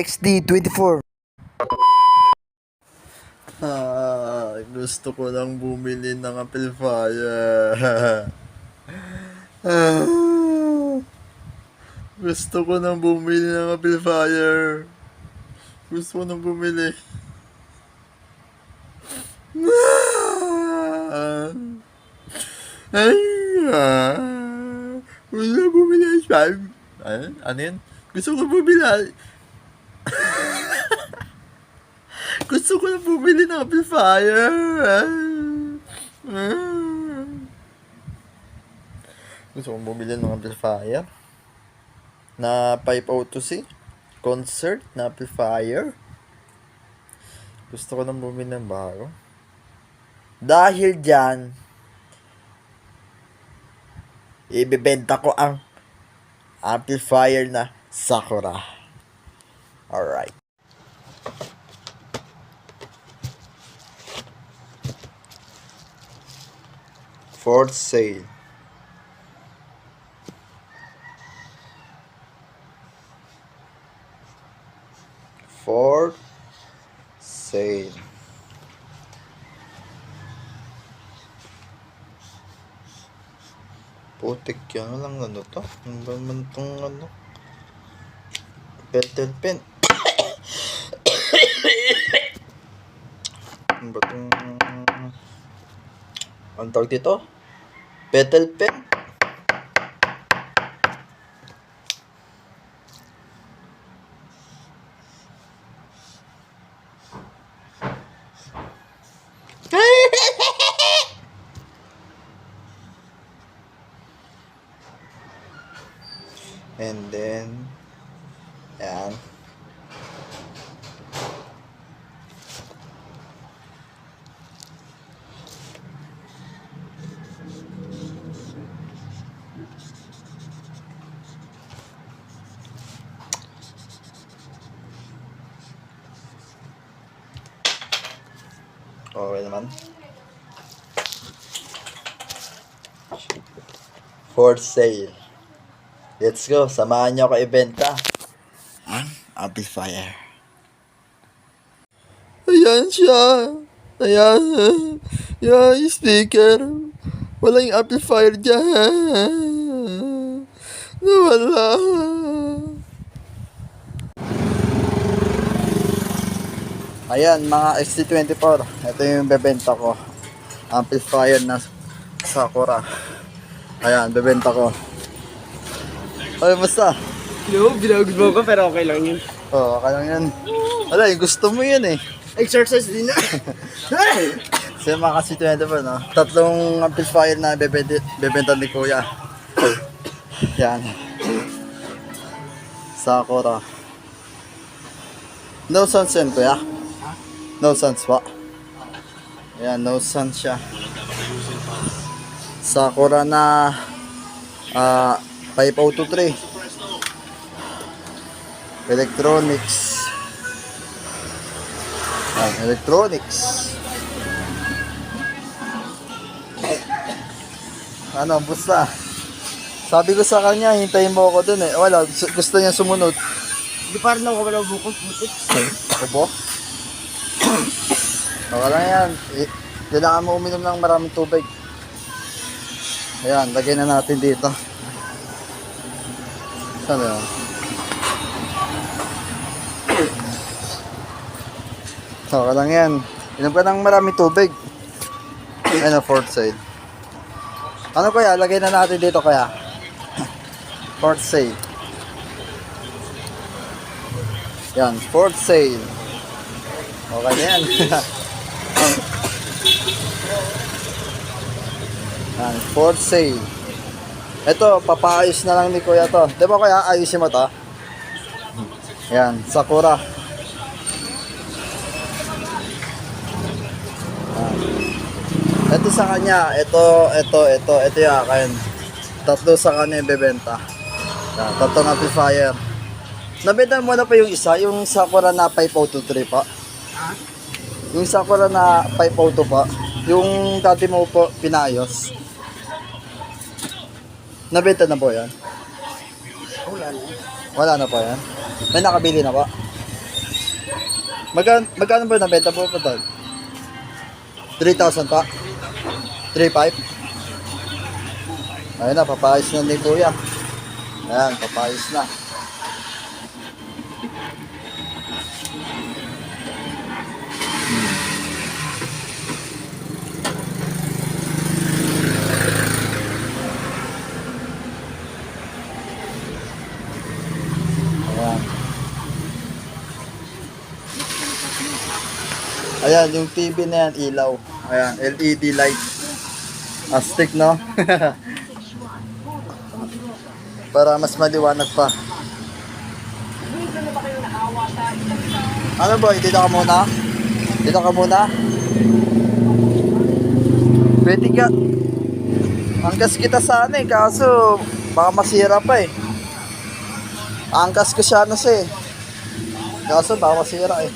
XD24. Gusto ko lang bumili ng amplifier. Gusto ko nang bumili ng amplifier. Gusto ko nang bumili. Gusto ko bumili ng five. Ano yun? Gusto ko bumili. Gusto ko na bumili ng amplifier. Gusto kong bumili ng amplifier na 502C concert na amplifier. Gusto ko nang bumili ng bago. Dahil dyan, ibibenta ko ang amplifier na Sakura. Alright. For sale. For sale. Putik yan. Walang ano to? Ano ba naman itong ano? Petal pen. Ano ba itong... Ang tawag dito? Petal pen. And then, yan. Okay naman. For sale. Let's go. Samahan niyo ako ibenta ang amplifier. Ayan siya. Ayan. Yung speaker. Walang amplifier dyan. Nawala. Ayan, mga XD24. Ito yung bebenta ko. Amplifier na Sakura. Ayan, bebenta ko. Ay, basta. No, binagod mo ko pero okay lang yun. Oo, okay lang yan. Wala, yung gusto mo yun eh. Exercise din na. Kasi mga XD24, no? Tatlong amplifier na bebenta ni Kuya. Yan. Sakura. No sounds yan, Kuya? No sounds pa. Ayan, no sounds siya. Sakura na 5023. Electronics. Electronics. Ano, basta. Sabi ko sa kanya, hintayin mo ako dun eh. Wala, gusto niya sumunod. Hindi parang ako wala bukod putik. Opo? Okay lang yan. Kailangan mo uminom ng maraming tubig. Ayan, lagay na natin dito. Saan yun? Okay lang yan. Inom ka ng maraming tubig. Ayan, fourth side. Ano kaya? Lagay na natin dito kaya. Fourth side. Yan, fourth side. Okay na yan. Yan, fourth sale. Ito, papaayos na lang ni Kuya to. Di ba Kuya, ayusin mo to? Yan, Sakura. Yan. Ito sa kanya, ito yung akin. Tatlo sa kanya yung bebenta. Yan, tatlong amplifier. Nabenta mo na pa yung isa, yung Sakura na 5023 pa. Yung Sakura na 502 pa. Yung dati mo po pinayos. Nabenta na po yan? Wala na. Wala na po yan? May nakabili na po? Magkano ba nabenta po pa doon? 3,000 pa? 3,500? Ayun na, papayos na ni Kuya. Ayan, papayos na. Ayan. Ayan, yung TV na yan, ilaw. Ayan, LED light. Astig, no? Para mas maliwanag pa. Ano boy, dito ka muna? Dito ka muna? Pwede ka. Angkas kita sana eh, kaso baka masira pa eh. Angkas ko siya eh. Kaso baka masira eh.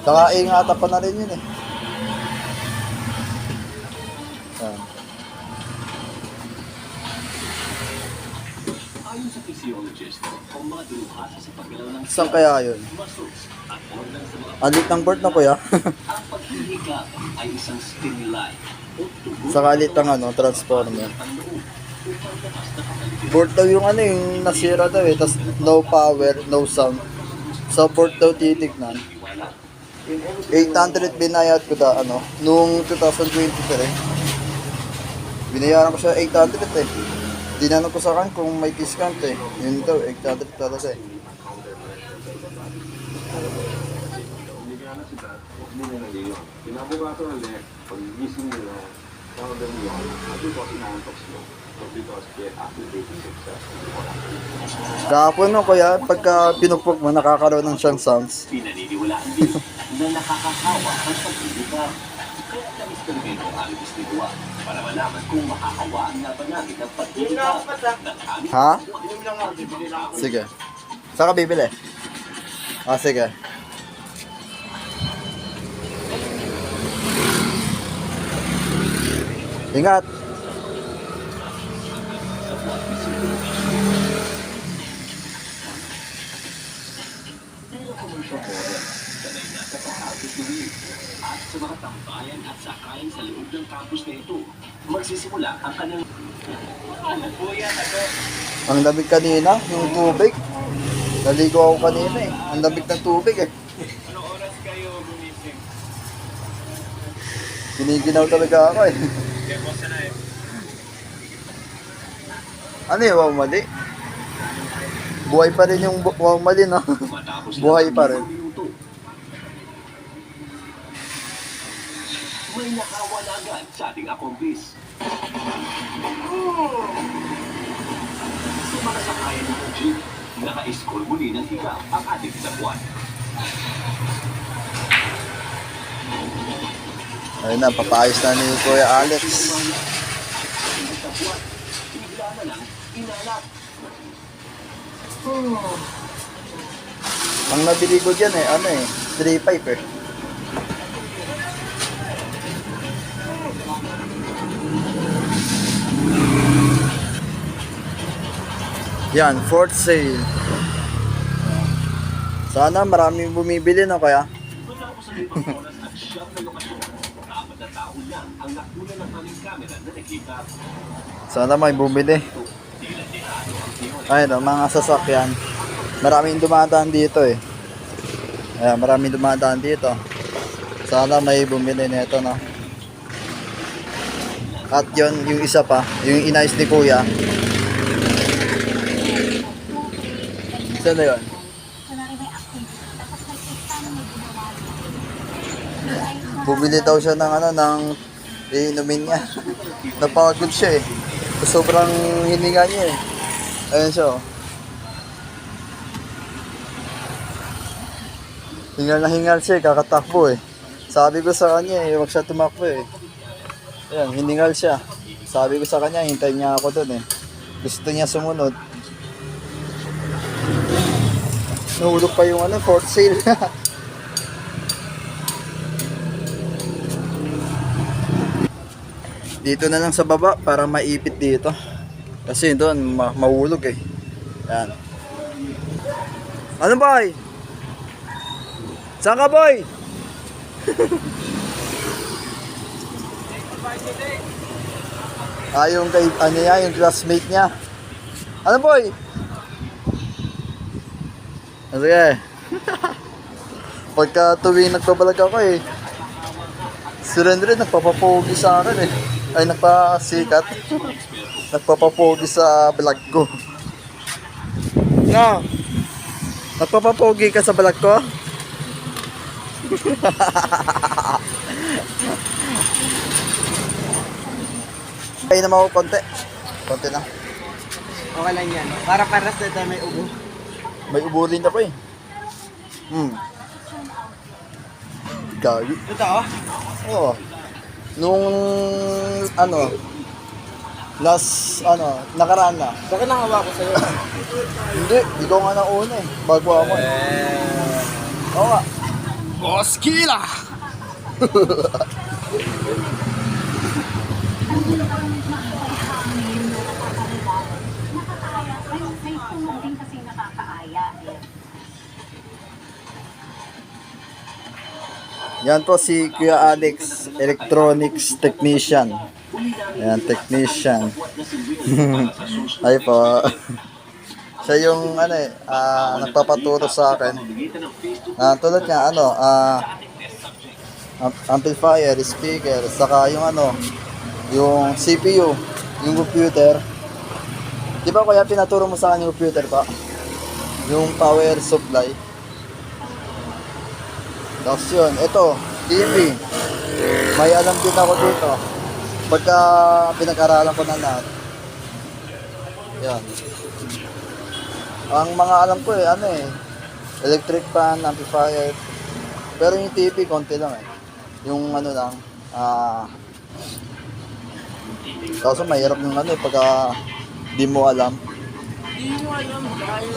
Saka ingatan pa na rin yun eh. Ayan. Ayon sa physiologist, ang mga dalubhasa sa paggalaw ng Saan kaya yun? muscles at organ sa mga Alit ng board na kuya. ang paghihikap ay isang stimuli o tugon Saka alit ng transformer. ang loob upang bukas na kapalitin. Board daw yung nasira daw eh. Tapos no power, no sound. Sa board daw titignan. 800 binayad ko nung 2023. Binayaran ko siya 800 eh. Tinanong ko sa akin kung may discount eh. Yun daw, 800 talaga eh. Kinabukasan ulit, pag-gising nila, tawagan mo yun, at ito kasi na-untox mo. So, because get activating success. Kahapon no kuya, pagka pinupok mo, nakakaroon ng siyang sounds. Pinaniniwalaan din na nakakahawa ang paghihikap. Kaya tamis ka rin ang aming isnidwa para malaman kung makakawaan nga ba namin ang paghihikap ng aming Ha? Sige. Saan ka bibili? Ah, sige. Ingat! Pero commercial model, sanay na sa pag-aabot ng lift. At sa mga tambayan at sakayan sa loob ng campus na ito, magsisimula ang kanilang... Ano po yan ako? Ang lamig kanina, yung tubig. Naligo ako kanina eh. Ang lamig ng tubig eh. Ano oras kayo gumising? Giniginaw talaga ako eh. Kaya po sana eh. Ano yung wow mali? Buhay pa rin yung wow mali no? Matapos Buhay pa rin. minuto, may nakawa na agad sa ating accomplice. Sa mga sakayan ng jeep, naka-score muli ng hikap ang ating sabuan. Ayun na, papayos na ni Kuya Alex. Ang sabuan, bigla na lang, inalak. Ang nabili ko dyan eh, 3.5 eh. Yan, fourth sale. Sana maraming bumibili no kaya? Matapos ang limang oras at siyam na lokasyon, 4 na tao lang ang nakuna ng aming kamera na nakita. Sana may bumili. Ayun, mga sasakyan. Maraming dumadaan dito eh. Ayan, maraming dumadaan dito. Sana may bumili nito, no? At yon yung isa pa, yung inayos ni Kuya. Saan na yun? Bumili daw siya ng ng iinumin niya. Napagod siya eh. Sobrang hininga niya eh. Ayun siya oh. Hingal na hingal siya eh, kakatakbo eh. Sabi ko sa kanya eh, huwag siya tumakbo eh. Ayan, hiningal siya. Sabi ko sa kanya, hintayin niya ako dun eh. Gusto niya sumunod. Nahulog pa yung fourth sale. Dito na lang sa baba para maipit dito. Kasi doon mahulog eh. Yan. Ano ba? Saan ka, boy? Yung kay, ano yan, yung classmate niya. Ano, boy? Sige. Pagka tuwing nagbabalag ako eh, si Renren nagpapapogi sa akin eh. Ay, nagpasikat. Nagpapapogi sa vlog ko. No? Nagpapapogi ka sa vlog ko? Ay naman ako konti. Konti na. Okay lang yan. Para paras na tayo may ubo. May ubo rin ako eh. Gagi. Ito oh. Oo. Nung ano, nakaraan na. Bakit nangawa ko sa'yo? Hindi, ikaw nga nauna eh. Bago ako. Oo nga. Boss Kila! May tulong din kasi nakakaaya. Yan po si Kuya Alex, electronics technician. Ayan, technician. Ay po. Siya yung ano eh, nagpapaturo sa akin. Tulad niya, amplifier, speaker, saka yung yung CPU, yung computer. Di ba kaya pinaturo mo sa akin yung computer pa? Yung power supply. Tapos yun, ito, TV. May alam din ako dito. Pagka pinag-aralan ko na lahat. Yan. Ang mga alam ko electric fan, amplifier. Pero yung TV, konti lang eh. Yung kaso mahirap yung pagka di mo alam. Hindi mo alam dahil.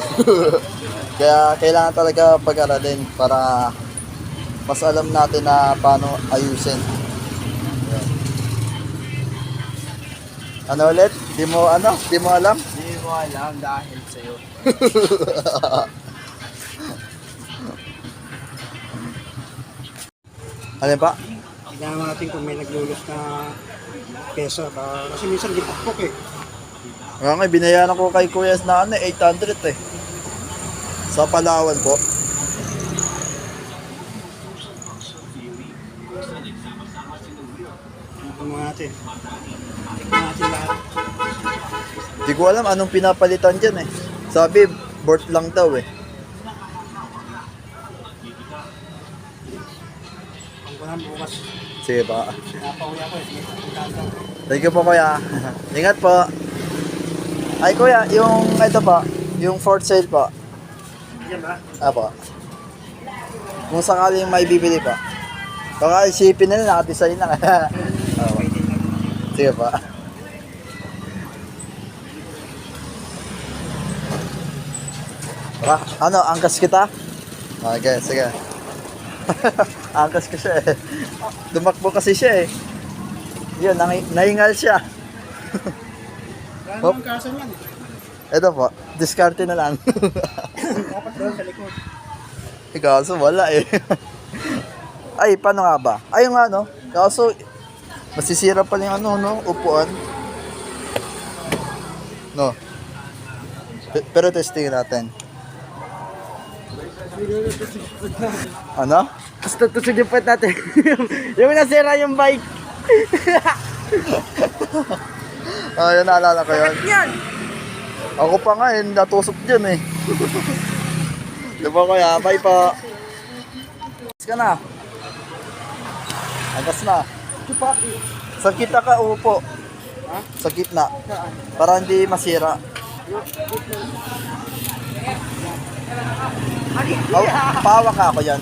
Kaya kailangan talaga pag-aralin para mas alam natin na paano ayusin. Yan. Ano ulit? Di mo alam? Hindi mo alam dahil sa'yo. Ano pa? Tignan natin kung may naglulus na pesa. Kasi minsan gipakpok eh. Nga nga, binayaran ko kay Kuya na 800 eh. Sa Palawan po. Tignan natin. Tignan natin lahat. Di ko alam anong pinapalitan dyan eh. Sabi, board lang daw eh. Ang kuhan bukas. Sige pa. Napauwi ako eh. Thank you po Kuya. Ingat po. Ay Kuya, yung ito pa, yung for sale pa. Yan ba? Apo. Kung sakaling may bibili pa. Baka isipin nila nakadesign na. Apo. Sige pa. Angkas kita? Okay, sige. Angkas ko siya eh. Dumakbo kasi siya eh. Yun, nahingal siya. Ano ang kaso niyan? Ito po, diskarte na lang. Dapat doon sa likod. Kaso wala eh. Ay, paano nga ba? Ay, nga kaso, masisira pa yung upuan. No. Pero testing natin. Ano? Basta tusog yung puwet natin. Yung nasira yung bike. Yun, naalala ko yun. Yan! Ako pa nga natusok dyan eh. Diba Kuya? Bye pa. Agkas ka na. Agkas na. Sa kita ka upo. Ha? Sa gitna. Para hindi masira. Pawa ka ako yan.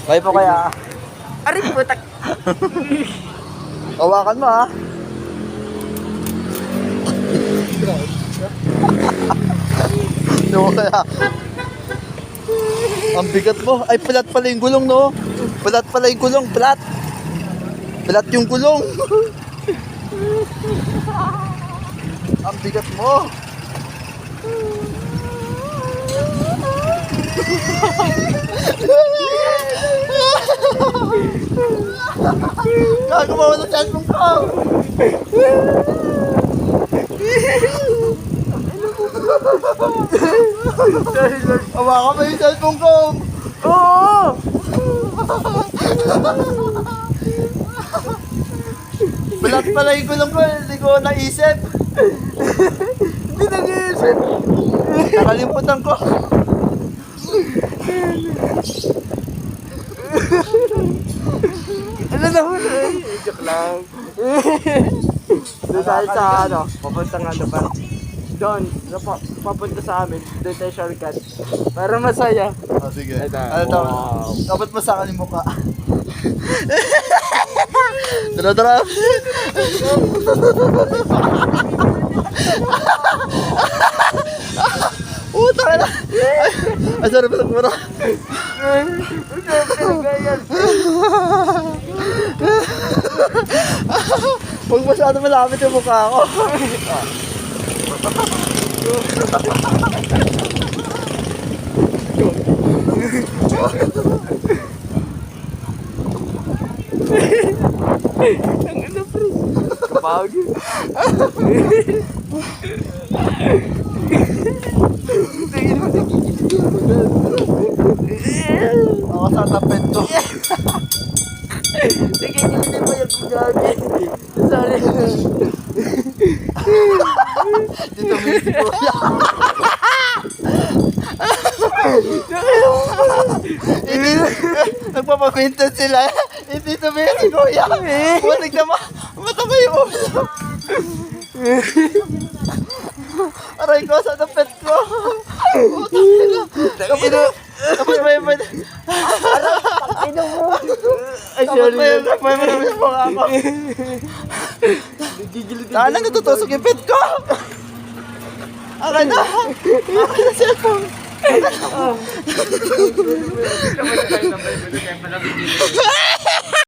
Bye po Kuya. Aray putak! Hawakan mo ha. Diba Kuya? Ang bigat mo. Ay, pelat pala yung gulong, no? Pelat pala yung gulong. Pelat. Pelat yung gulong. Ang bigat mo. Gago mo ng cellphone ko! Hawakan mo yung cellphone ko! Oo! Balat pala yung gulong ko, hindi ko naisip. Hindi nag-iisip. Nakalimutan ko. Ano naman eh? Joke lang. Doon tayo sa ano, papuntang ano pa. Doon, papunta sa amin, doon tayo shortcut. Para masaya. Oh, sige. Ito. Ano to? Wow. Dapat masakan yung mukha. Tara, tara. Puta ka na. Ay, sarap sa mura. Huwag masyado malapit yung mukha ko. Kapag. Ako sa tapet ko. Sige, hindi mo yung gagawin. Sorry. Dito may si Kuya. Hindi, nagpapakwento sila. Hindi sabihin si Kuya. Walig na matama yung ulo. Aray ko sa tapet ko. Kapag may Ay, sorry. may sa mukha ko. Kala natutusok yung pet ko. Aray na. Aray na cellphone.